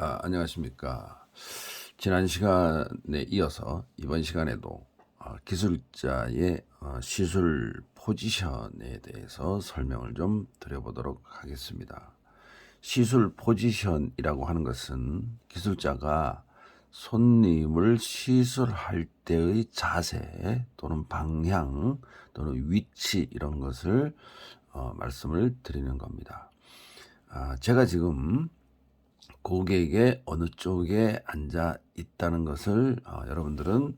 안녕하십니까. 지난 시간에 이어서 이번 시간에도 기술자의 시술 포지션에 대해서 설명을 좀 드려보도록 하겠습니다. 시술 포지션이라고 하는 것은 기술자가 손님을 시술할 때의 자세 또는 방향 또는 위치 이런 것을 말씀을 드리는 겁니다. 제가 지금 고객의 어느 쪽에 앉아 있다는 것을 여러분들은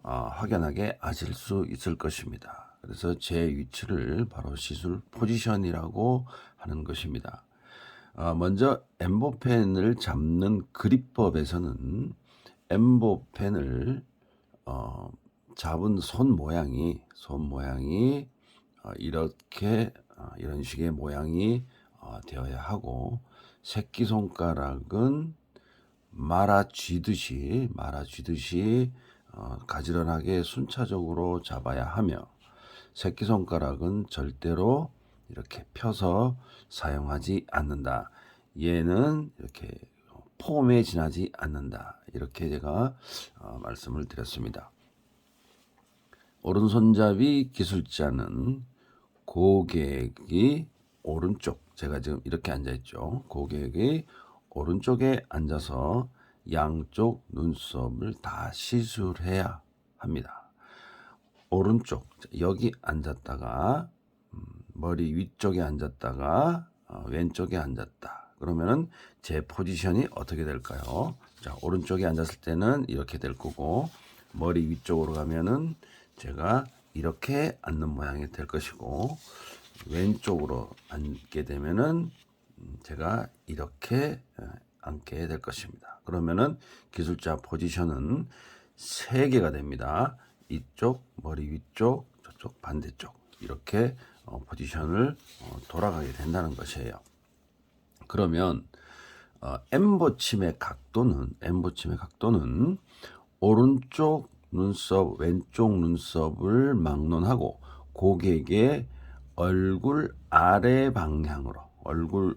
확연하게 아실 수 있을 것입니다. 그래서 제 위치를 바로 시술 포지션이라고 하는 것입니다. 먼저 엠보펜을 잡는 그립법에서는 엠보펜을 잡은 손 모양이 이렇게 이런 식의 모양이 되어야 하고, 새끼손가락은 말아쥐듯이 가지런하게 순차적으로 잡아야 하며, 새끼손가락은 절대로 이렇게 펴서 사용하지 않는다. 얘는 이렇게 폼에 지나지 않는다. 이렇게 제가 말씀을 드렸습니다. 오른손잡이 기술자는 고객이 오른쪽, 제가 지금 이렇게 앉아있죠. 고객이 오른쪽에 앉아서 양쪽 눈썹을 다 시술해야 합니다. 오른쪽, 여기 앉았다가 머리 위쪽에 앉았다가 왼쪽에 앉았다. 그러면은 제 포지션이 어떻게 될까요? 자, 오른쪽에 앉았을 때는 이렇게 될 거고, 머리 위쪽으로 가면은 제가 이렇게 앉는 모양이 될 것이고, 왼쪽으로 앉게 되면은 제가 이렇게 앉게 될 것입니다. 그러면은 기술자 포지션은 3개가 됩니다. 이쪽, 머리 위쪽, 저쪽 반대쪽, 이렇게 포지션을 돌아가게 된다는 것이에요. 그러면 엠보침의 각도는 오른쪽 눈썹, 왼쪽 눈썹을 막론하고 고객의 얼굴 아래 방향으로, 얼굴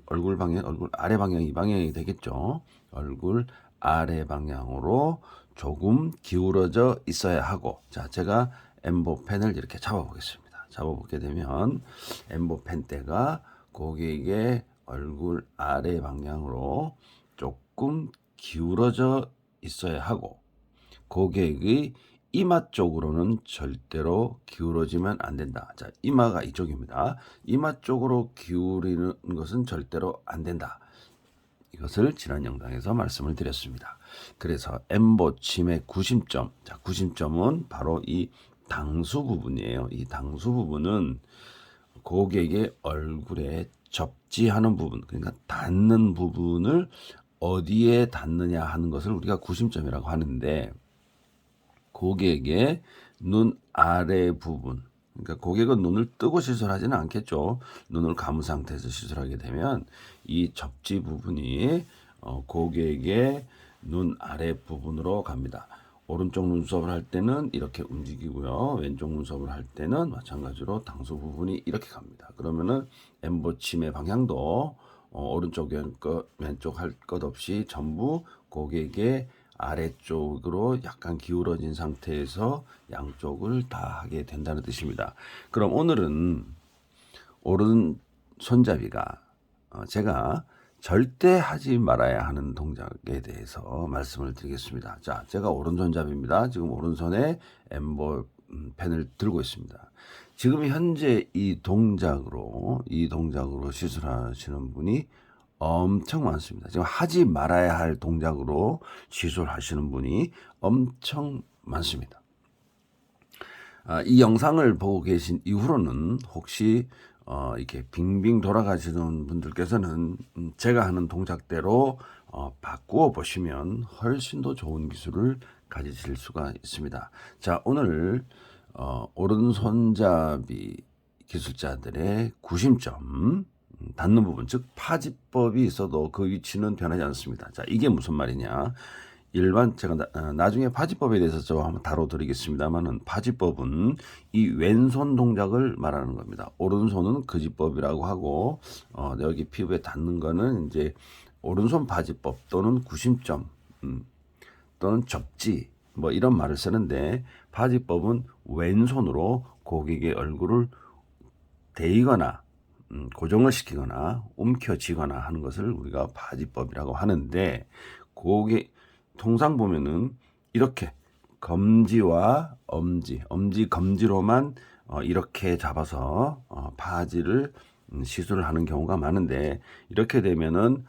아래 방향, 이 방향이 되겠죠. 얼굴 아래 방향으로 조금 기울어져 있어야 하고, 자, 제가 엠보펜을 이렇게 잡아보겠습니다. 잡아보게 되면 엠보펜 대가 고객의 얼굴 아래 방향으로 조금 기울어져 있어야 하고, 고객의 이마 쪽으로는 절대로 기울어지면 안 된다. 자, 이마가 이쪽입니다. 이마 쪽으로 기울이는 것은 절대로 안 된다. 이것을 지난 영상에서 말씀을 드렸습니다. 그래서 엠보침의 구심점, 자, 구심점은 바로 이 당수 부분이에요. 이 당수 부분은 고객의 얼굴에 접지하는 부분, 그러니까 닿는 부분을 어디에 닿느냐 하는 것을 우리가 구심점이라고 하는데, 고객의 눈 아래 부분, 그러니까 고객은 눈을 뜨고 시술하지는 않겠죠. 눈을 감은 상태에서 시술하게 되면 이 접지 부분이 고객의 눈 아래 부분으로 갑니다. 오른쪽 눈썹을 할 때는 이렇게 움직이고요. 왼쪽 눈썹을 할 때는 마찬가지로 당수 부분이 이렇게 갑니다. 그러면은 엠보침의 방향도 오른쪽 왼쪽 할 것 없이 전부 고객의 아래쪽으로 약간 기울어진 상태에서 양쪽을 다 하게 된다는 뜻입니다. 그럼 오늘은 오른 손잡이가 제가 절대 하지 말아야 하는 동작에 대해서 말씀을 드리겠습니다. 자, 제가 오른손잡이입니다. 지금 오른손에 엠보펜을 들고 있습니다. 지금 현재 이 동작으로 시술하시는 분이 엄청 많습니다. 지금 하지 말아야 할 동작으로 시술하시는 분이 엄청 많습니다. 이 영상을 보고 계신 이후로는 혹시 이렇게 빙빙 돌아가시는 분들께서는 제가 하는 동작대로 바꾸어 보시면 훨씬 더 좋은 기술을 가지실 수가 있습니다. 자, 오늘 오른손잡이 기술자들의 구심점, 닿는 부분, 즉 파지법이 있어도 그 위치는 변하지 않습니다. 자, 이게 무슨 말이냐? 일반 제가 나중에 파지법에 대해서 저 한번 다뤄드리겠습니다만은, 파지법은 이 왼손 동작을 말하는 겁니다. 오른손은 그지법이라고 하고 여기 피부에 닿는 거는 이제 오른손 파지법 또는 구심점 또는 접지 뭐 이런 말을 쓰는데, 파지법은 왼손으로 고객의 얼굴을 대이거나 고정을 시키거나 움켜쥐거나 하는 것을 우리가 파지법이라고 하는데, 고객 통상 보면은 이렇게 검지와 엄지, 검지로만 이렇게 잡아서 바지를 시술을 하는 경우가 많은데, 이렇게 되면은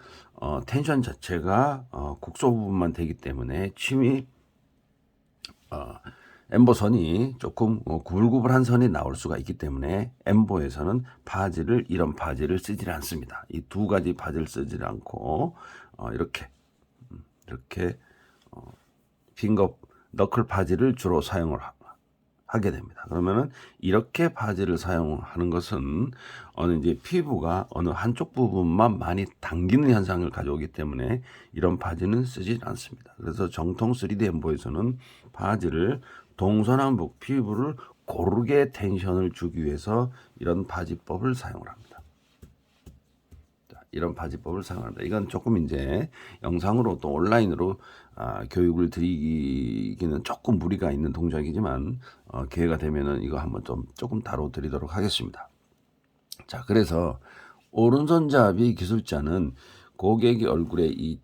텐션 자체가 국소 부분만 되기 때문에 침이 엠보선이 조금 구불구불한 선이 나올 수가 있기 때문에 엠보에서는 이런 바지를 쓰지 않습니다. 이 두 가지 바지를 쓰지 않고 이렇게 핑거 너클 바지를 주로 사용을 하게 됩니다. 그러면은 이렇게 바지를 사용하는 것은 이제 피부가 어느 한쪽 부분만 많이 당기는 현상을 가져오기 때문에 이런 바지는 쓰지 않습니다. 그래서 정통 3D 엠보에서는 바지를 동서남북 피부를 고르게 텐션을 주기 위해서 이런 바지법을 사용을 합니다. 이런 바지법을 사용합니다. 이건 조금 이제 영상으로 또 온라인으로 교육을 드리기는 조금 무리가 있는 동작이지만 기회가 되면은 이거 한번 조금 다뤄드리도록 하겠습니다. 자, 그래서 오른손잡이 기술자는 고객의 얼굴에 이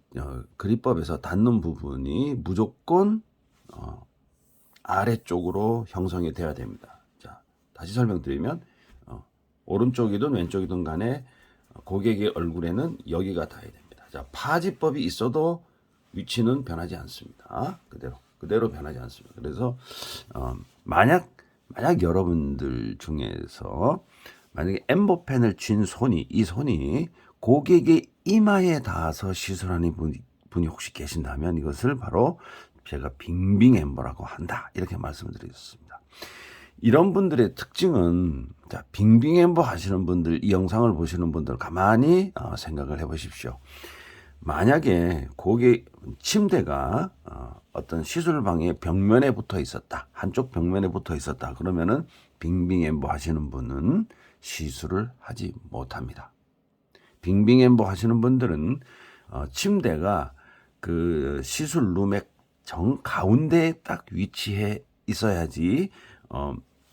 그립법에서 닿는 부분이 무조건 아래쪽으로 형성이 돼야 됩니다. 자, 다시 설명드리면 오른쪽이든 왼쪽이든 간에 고객의 얼굴에는 여기가 닿아야 됩니다. 자, 파지법이 있어도 위치는 변하지 않습니다. 그대로 변하지 않습니다. 그래서 만약 여러분들 중에서 만약에 엠보펜을 쥔 이 손이 고객의 이마에 닿아서 시술하는 분이 혹시 계신다면 이것을 바로 제가 빙빙 엠보라고 한다, 이렇게 말씀드리겠습니다. 이런 분들의 특징은, 자, 빙빙 엠보 하시는 분들, 이 영상을 보시는 분들 가만히 생각을 해보십시오. 만약에 침대가 어떤 시술방의 벽면에 붙어 있었다, 한쪽 벽면에 붙어 있었다, 그러면은 빙빙 엠보 하시는 분은 시술을 하지 못합니다. 빙빙 엠보 하시는 분들은 침대가 그 시술룸의 정 가운데에 딱 위치해 있어야지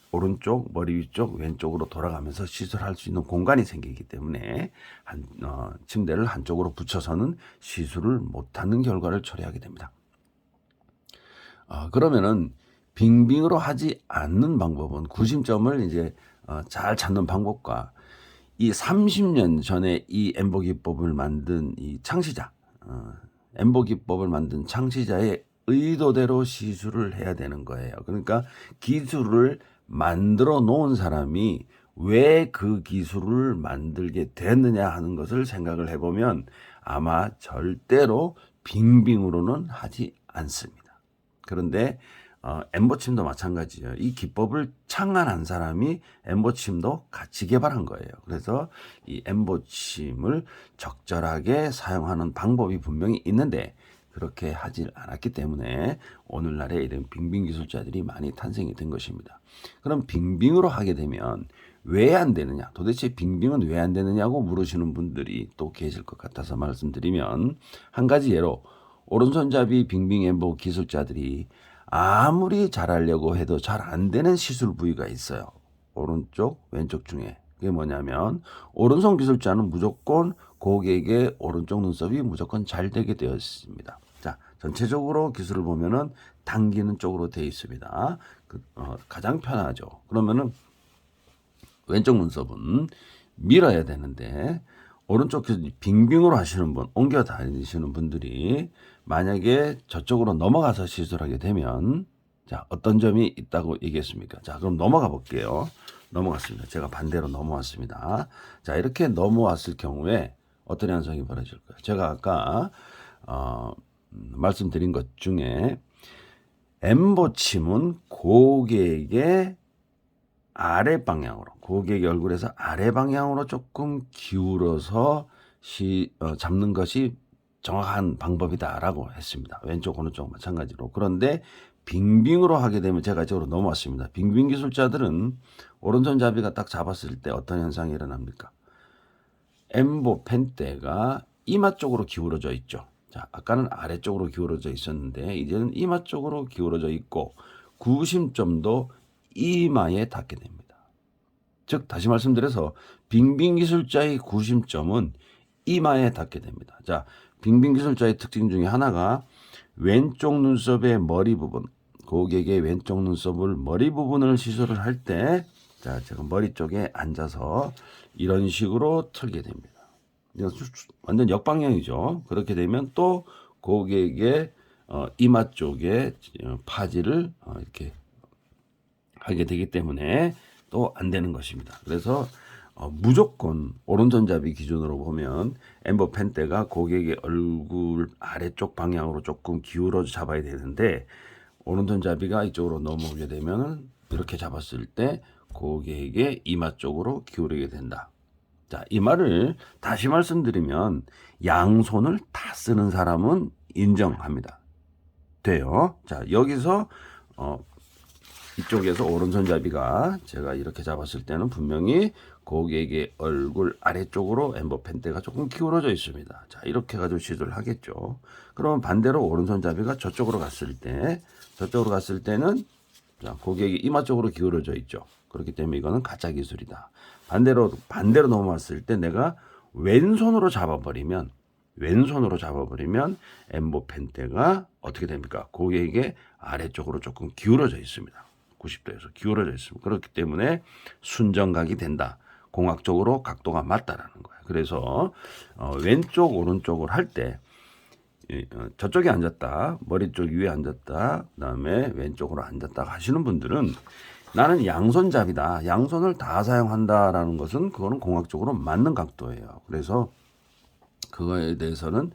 오른쪽, 머리 위쪽, 왼쪽으로 돌아가면서 시술할 수 있는 공간이 생기기 때문에 침대를 한쪽으로 붙여서는 시술을 못하는 결과를 초래하게 됩니다. 그러면은 빙빙으로 하지 않는 방법은, 구심점을 이제 잘 찾는 방법과 이 30년 전에 이 엠보 기법을 만든 이 창시자, 엠보 기법을 만든 창시자의 의도대로 시술을 해야 되는 거예요. 그러니까 기술을 만들어 놓은 사람이 왜 그 기술을 만들게 됐느냐 하는 것을 생각을 해보면 아마 절대로 빙빙으로는 하지 않습니다. 그런데 엠보침도 마찬가지예요. 이 기법을 창안한 사람이 엠보침도 같이 개발한 거예요. 그래서 이 엠보침을 적절하게 사용하는 방법이 분명히 있는데 그렇게 하질 않았기 때문에 오늘날에 이런 빙빙 기술자들이 많이 탄생이 된 것입니다. 그럼 빙빙으로 하게 되면 왜 안 되느냐? 도대체 빙빙은 왜 안 되느냐고 물으시는 분들이 또 계실 것 같아서 말씀드리면, 한 가지 예로 오른손잡이 빙빙 엠보 기술자들이 아무리 잘하려고 해도 잘 안 되는 시술 부위가 있어요. 오른쪽, 왼쪽 중에. 그게 뭐냐면 오른손 기술자는 무조건 고객의 오른쪽 눈썹이 무조건 잘 되게 되어 있습니다. 자, 전체적으로 기술을 보면은 당기는 쪽으로 되어 있습니다. 가장 편하죠. 그러면은 왼쪽 눈썹은 밀어야 되는데 오른쪽 빙빙으로 하시는 분, 옮겨 다니시는 분들이 만약에 저쪽으로 넘어가서 시술하게 되면, 자, 어떤 점이 있다고 얘기했습니까? 자, 그럼 넘어가 볼게요. 넘어갔습니다. 제가 반대로 넘어왔습니다. 자, 이렇게 넘어왔을 경우에 어떤 현상이 벌어질까요? 제가 아까 말씀드린 것 중에 엠보침은 고객의 아래 방향으로, 고객의 얼굴에서 아래 방향으로 조금 기울어서 잡는 것이 정확한 방법이다라고 했습니다. 왼쪽 오른쪽 마찬가지로. 그런데 빙빙으로 하게 되면 제가 이쪽으로 넘어왔습니다. 빙빙 기술자들은 오른손잡이가 딱 잡았을 때 어떤 현상이 일어납니까? 엠보 펜대가 이마 쪽으로 기울어져 있죠. 자, 아까는 아래쪽으로 기울어져 있었는데 이제는 이마 쪽으로 기울어져 있고 구심점도 이마에 닿게 됩니다. 즉 다시 말씀드려서 빙빙기술자의 구심점은 이마에 닿게 됩니다. 자, 빙빙기술자의 특징 중에 하나가 왼쪽 눈썹의 머리 부분, 고객의 왼쪽 눈썹을 머리 부분을 시술을 할 때, 자, 제가 머리 쪽에 앉아서 이런 식으로 털게 됩니다. 완전 역방향이죠. 그렇게 되면 또 고객의 이마 쪽에 파지를 이렇게 하게 되기 때문에 또 안 되는 것입니다. 그래서 무조건 오른손잡이 기준으로 보면 엠보 펜대가 고객의 얼굴 아래쪽 방향으로 조금 기울어져 잡아야 되는데 오른손잡이가 이쪽으로 넘어오게 되면 이렇게 잡았을 때 고객의 이마 쪽으로 기울이게 된다. 자, 이 말을 다시 말씀드리면 양손을 다 쓰는 사람은 인정합니다. 돼요. 자, 여기서 이쪽에서 오른손잡이가 제가 이렇게 잡았을 때는 분명히 고객의 얼굴 아래쪽으로 엠보 펜대가 조금 기울어져 있습니다. 자, 이렇게 가지고 시도를 하겠죠. 그러면 반대로 오른손잡이가 저쪽으로 갔을 때는 자, 고객이 이마 쪽으로 기울어져 있죠. 그렇기 때문에 이거는 가짜 기술이다. 반대로 넘어왔을 때 내가 왼손으로 잡아버리면 엠보 펜대가 어떻게 됩니까? 고객의 아래쪽으로 조금 기울어져 있습니다. 90도에서 기울어져 있습니다. 그렇기 때문에 순정각이 된다. 공학적으로 각도가 맞다라는 거예요. 그래서 왼쪽 오른쪽을 할 때 저쪽에 앉았다, 머리 쪽 위에 앉았다, 그다음에 왼쪽으로 앉았다 하시는 분들은 나는 양손잡이다, 양손을 다 사용한다라는 것은 그거는 공학적으로 맞는 각도예요. 그래서 그거에 대해서는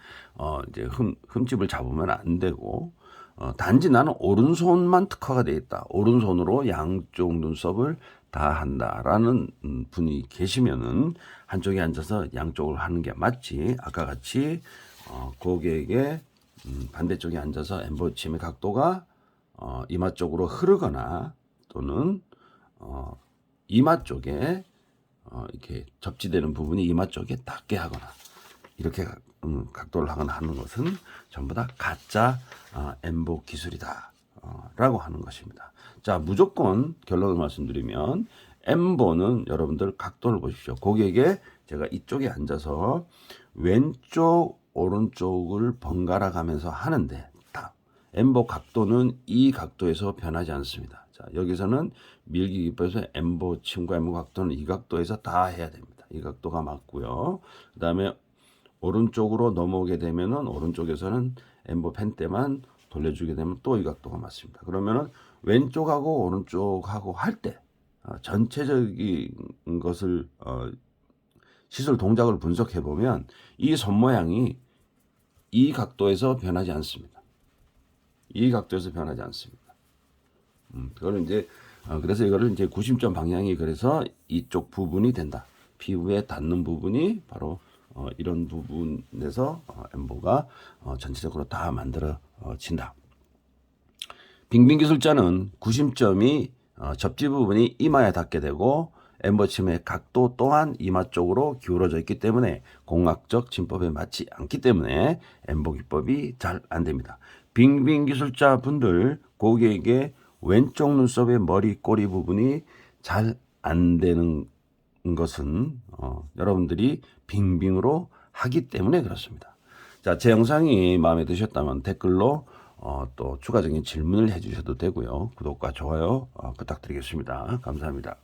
이제 흠집을 잡으면 안 되고 단지 나는 오른손만 특화가 되어 있다. 오른손으로 양쪽 눈썹을 다 한다라는 분이 계시면은 한쪽에 앉아서 양쪽을 하는 게 맞지. 아까 같이 고객의 반대쪽에 앉아서 엠보침의 각도가 이마 쪽으로 흐르거나 또는 이마 쪽에 이렇게 접지되는 부분이 이마 쪽에 닿게 하거나 이렇게 각도를 하거나 하는 것은 전부 다 가짜 엠보 기술이다 라고 하는 것입니다. 자, 무조건 결론을 말씀드리면 엠보는 여러분들 각도를 보십시오. 고객의 제가 이쪽에 앉아서 왼쪽 오른쪽을 번갈아 가면서 하는데 엠보 각도는 이 각도에서 변하지 않습니다. 자, 여기서는 밀기 기법에서 엠보 침과 엠보 각도는 이 각도에서 다 해야 됩니다. 이 각도가 맞고요. 그 다음에 오른쪽으로 넘어오게 되면은 오른쪽에서는 엠보 펜대만 돌려주게 되면 또 이 각도가 맞습니다. 그러면은 왼쪽하고 오른쪽하고 할 때 전체적인 것을 시술 동작을 분석해 보면 이 손 모양이 이 각도에서 변하지 않습니다. 이 각도에서 변하지 않습니다. 그거는 이제 그래서 이거를 이제 구심점 방향이 그래서 이쪽 부분이 된다. 피부에 닿는 부분이 바로 이런 부분에서 엠보가 전체적으로 다 만들어진다. 빙빙기술자는 구심점이 접지 부분이 이마에 닿게 되고 엠보침의 각도 또한 이마 쪽으로 기울어져 있기 때문에 공학적 진법에 맞지 않기 때문에 엠보 기법이 잘 안 됩니다. 빙빙기술자 분들 고객의 왼쪽 눈썹의 머리 꼬리 부분이 잘 안 되는 것은 여러분들이 빙빙으로 하기 때문에 그렇습니다. 자, 제 영상이 마음에 드셨다면 댓글로 또 추가적인 질문을 해주셔도 되고요. 구독과 좋아요 부탁드리겠습니다. 감사합니다.